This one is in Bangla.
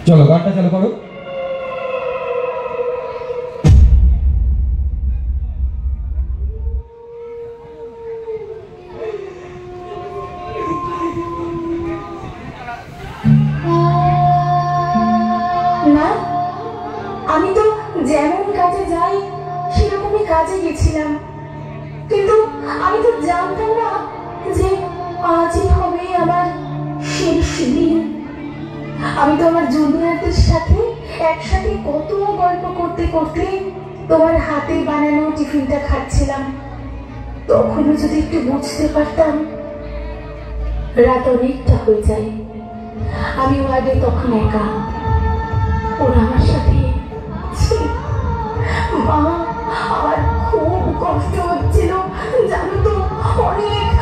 চলো গানটা চালু করো। না, আমি তো যেমন কাজে যাই সেরকমই কাজে গেছিলাম, কিন্তু আমি তো জানতাম না যে আজই হবে আমার শেষ দিন। আমি তো আমার জুনিয়রদের সাথে একসাথে কত গল্প করতে করতে তোমার হাতে বানানো টিফিনটা খাচ্ছিলাম। তখনও যদি একটু বুঝতে পারতাম। রাত অনেকটা হয়ে যায়, আমি ওয়ার্ডে তখন একা। ওরা আমার সাথে মা, আমার খুব কষ্ট হচ্ছিল জানো তো, অনেক